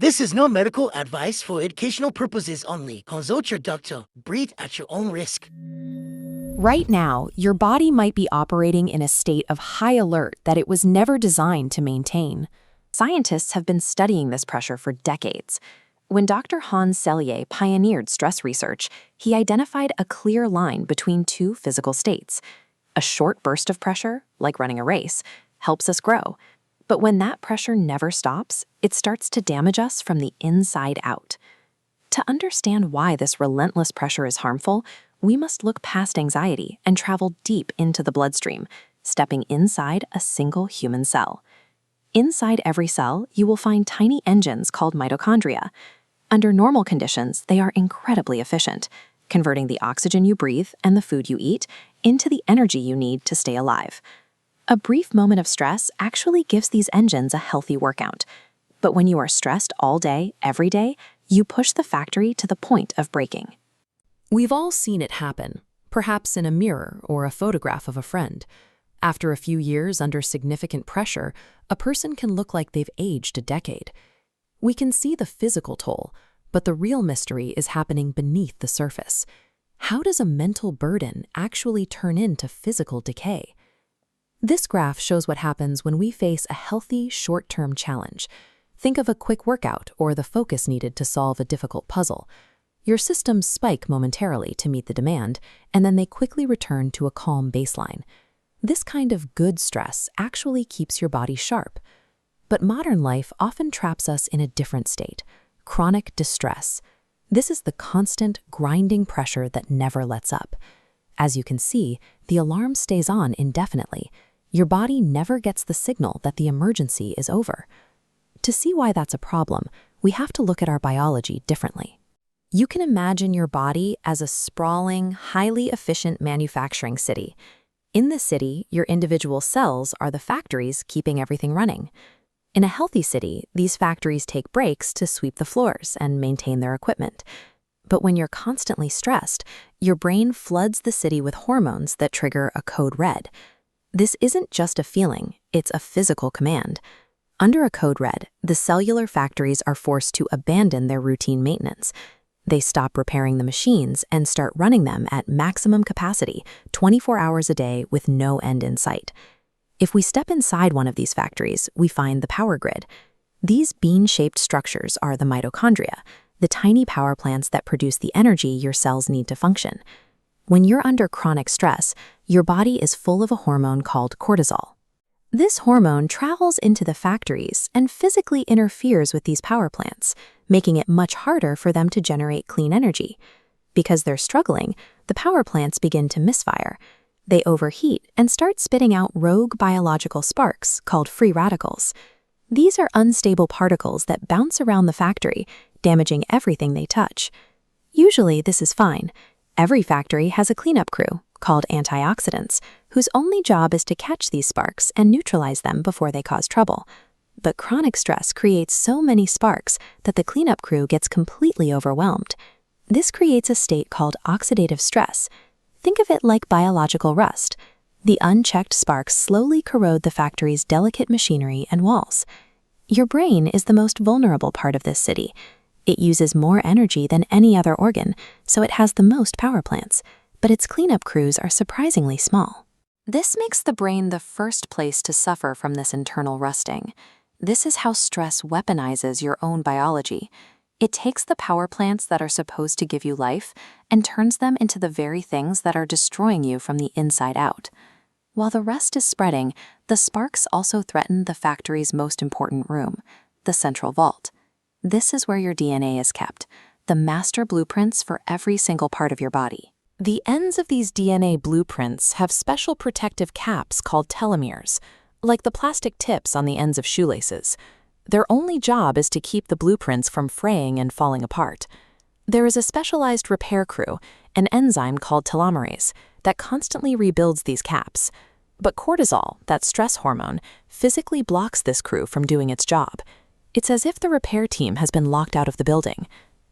This is no medical advice for educational purposes only. Consult your doctor. Breathe at your own risk. Right now, your body might be operating in a state of high alert that it was never designed to maintain. Scientists have been studying this pressure for decades. When Dr. Hans Selye pioneered stress research, he identified a clear line between two physical states. A short burst of pressure, like running a race, helps us grow. But when that pressure never stops, it starts to damage us from the inside out. To understand why this relentless pressure is harmful, we must look past anxiety and travel deep into the bloodstream, stepping inside a single human cell. Inside every cell, you will find tiny engines called mitochondria. Under normal conditions, they are incredibly efficient, converting the oxygen you breathe and the food you eat into the energy you need to stay alive. A brief moment of stress actually gives these engines a healthy workout. But when you are stressed all day, every day, you push the factory to the point of breaking. We've all seen it happen, perhaps in a mirror or a photograph of a friend. After a few years under significant pressure, a person can look like they've aged a decade. We can see the physical toll, but the real mystery is happening beneath the surface. How does a mental burden actually turn into physical decay? This graph shows what happens when we face a healthy, short-term challenge. Think of a quick workout or the focus needed to solve a difficult puzzle. Your systems spike momentarily to meet the demand, and then they quickly return to a calm baseline. This kind of good stress actually keeps your body sharp. But modern life often traps us in a different state, chronic distress. This is the constant, grinding pressure that never lets up. As you can see, the alarm stays on indefinitely. Your body never gets the signal that the emergency is over. To see why that's a problem, we have to look at our biology differently. You can imagine your body as a sprawling, highly efficient manufacturing city. In the city, your individual cells are the factories keeping everything running. In a healthy city, these factories take breaks to sweep the floors and maintain their equipment. But when you're constantly stressed, your brain floods the city with hormones that trigger a code red. This isn't just a feeling, it's a physical command. Under a code red, the cellular factories are forced to abandon their routine maintenance. They stop repairing the machines and start running them at maximum capacity, 24 hours a day with no end in sight. If we step inside one of these factories, we find the power grid. These bean-shaped structures are the mitochondria, the tiny power plants that produce the energy your cells need to function. When you're under chronic stress, your body is full of a hormone called cortisol. This hormone travels into the factories and physically interferes with these power plants, making it much harder for them to generate clean energy. Because they're struggling, the power plants begin to misfire. They overheat and start spitting out rogue biological sparks called free radicals. These are unstable particles that bounce around the factory, damaging everything they touch. Usually this is fine. Every factory has a cleanup crew, called antioxidants, whose only job is to catch these sparks and neutralize them before they cause trouble. But chronic stress creates so many sparks that the cleanup crew gets completely overwhelmed. This creates a state called oxidative stress. Think of it like biological rust. The unchecked sparks slowly corrode the factory's delicate machinery and walls. Your brain is the most vulnerable part of this city. It uses more energy than any other organ, so it has the most power plants, but its cleanup crews are surprisingly small. This makes the brain the first place to suffer from this internal rusting. This is how stress weaponizes your own biology. It takes the power plants that are supposed to give you life and turns them into the very things that are destroying you from the inside out. While the rust is spreading, the sparks also threaten the factory's most important room, the central vault. This is where your DNA is kept, the master blueprints for every single part of your body. The ends of these DNA blueprints have special protective caps called telomeres, like the plastic tips on the ends of shoelaces. Their only job is to keep the blueprints from fraying and falling apart. There is a specialized repair crew, an enzyme called Telomeres, that constantly rebuilds these caps. But cortisol, that stress hormone, physically blocks this crew from doing its job. It's as if the repair team has been locked out of the building.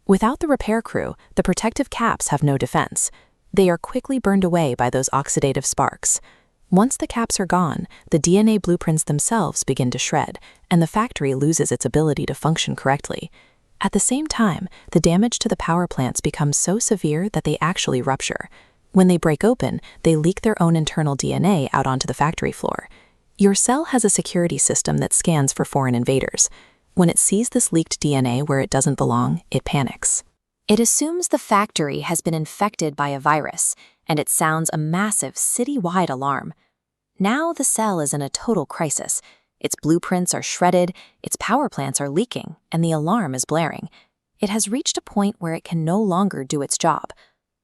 Without the repair crew, the protective caps have no defense. They are quickly burned away by those oxidative sparks. Once the caps are gone, the DNA blueprints themselves begin to shred, and the factory loses its ability to function correctly. At the same time, the damage to the power plants becomes so severe that they actually rupture. When they break open, they leak their own internal DNA out onto the factory floor. Your cell has a security system that scans for foreign invaders. When it sees this leaked DNA where it doesn't belong, it panics. It assumes the factory has been infected by a virus, and it sounds a massive city-wide alarm. Now the cell is in a total crisis. Its blueprints are shredded, its power plants are leaking, and the alarm is blaring. It has reached a point where it can no longer do its job.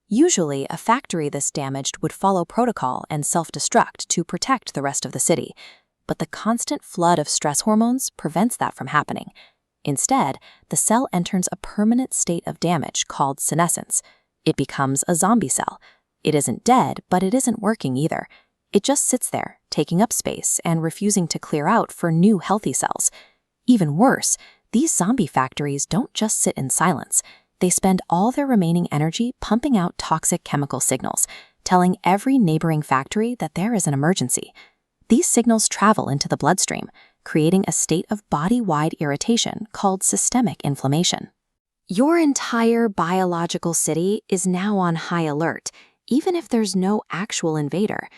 Usually, a factory this damaged would follow protocol and self-destruct to protect the rest of the city. But the constant flood of stress hormones prevents that from happening. Instead, the cell enters a permanent state of damage called senescence. It becomes a zombie cell. It isn't dead, but it isn't working either. It just sits there, taking up space and refusing to clear out for new healthy cells. Even worse, these zombie factories don't just sit in silence. They spend all their remaining energy pumping out toxic chemical signals, telling every neighboring factory that there is an emergency. These signals travel into the bloodstream, creating a state of body-wide irritation called systemic inflammation. Your entire biological city is now on high alert, even if there's no actual invader.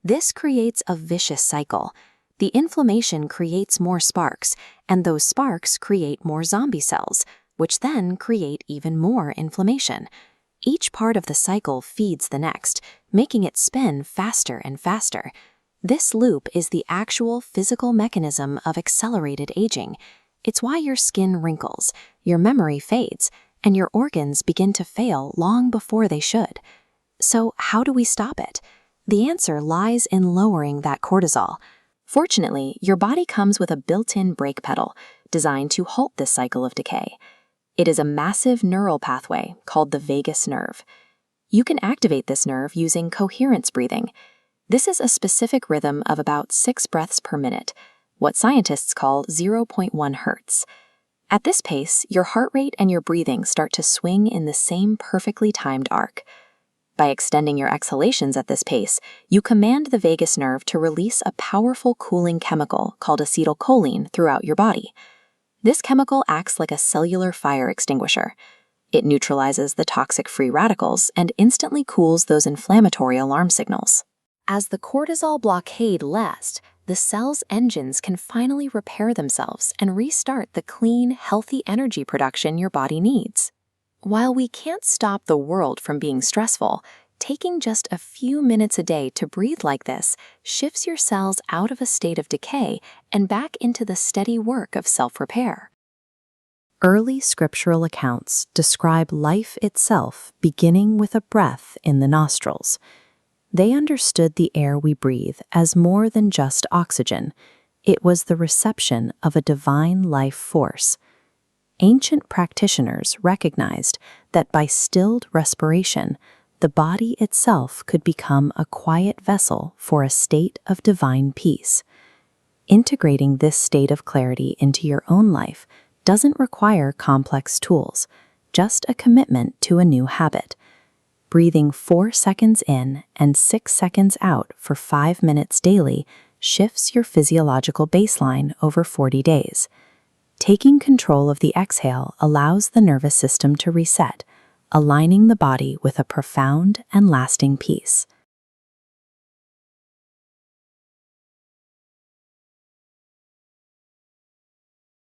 This creates a vicious cycle. The inflammation creates more sparks, and those sparks create more zombie cells, which then create even more inflammation. Each part of the cycle feeds the next, making it spin faster and faster. This loop is the actual physical mechanism of accelerated aging. It's why your skin wrinkles, your memory fades, and your organs begin to fail long before they should. So how do we stop it? The answer lies in lowering that cortisol. Fortunately, your body comes with a built-in brake pedal designed to halt this cycle of decay. It is a massive neural pathway called the vagus nerve. You can activate this nerve using coherence breathing. This is a specific rhythm of about 6 breaths per minute, what scientists call 0.1 hertz. At this pace, your heart rate and your breathing start to swing in the same perfectly timed arc. By extending your exhalations at this pace, you command the vagus nerve to release a powerful cooling chemical called acetylcholine throughout your body. This chemical acts like a cellular fire extinguisher. It neutralizes the toxic free radicals and instantly cools those inflammatory alarm signals. As the cortisol blockade lasts, the cell's engines can finally repair themselves and restart the clean, healthy energy production your body needs. While we can't stop the world from being stressful, taking just a few minutes a day to breathe like this shifts your cells out of a state of decay and back into the steady work of self-repair. Early scriptural accounts describe life itself beginning with a breath in the nostrils. They understood the air we breathe as more than just oxygen. It was the reception of a divine life force. Ancient practitioners recognized that by stilled respiration, the body itself could become a quiet vessel for a state of divine peace. Integrating this state of clarity into your own life doesn't require complex tools, just a commitment to a new habit. Breathing 4 seconds in and 6 seconds out for 5 minutes daily shifts your physiological baseline over 40 days. Taking control of the exhale allows the nervous system to reset, aligning the body with a profound and lasting peace.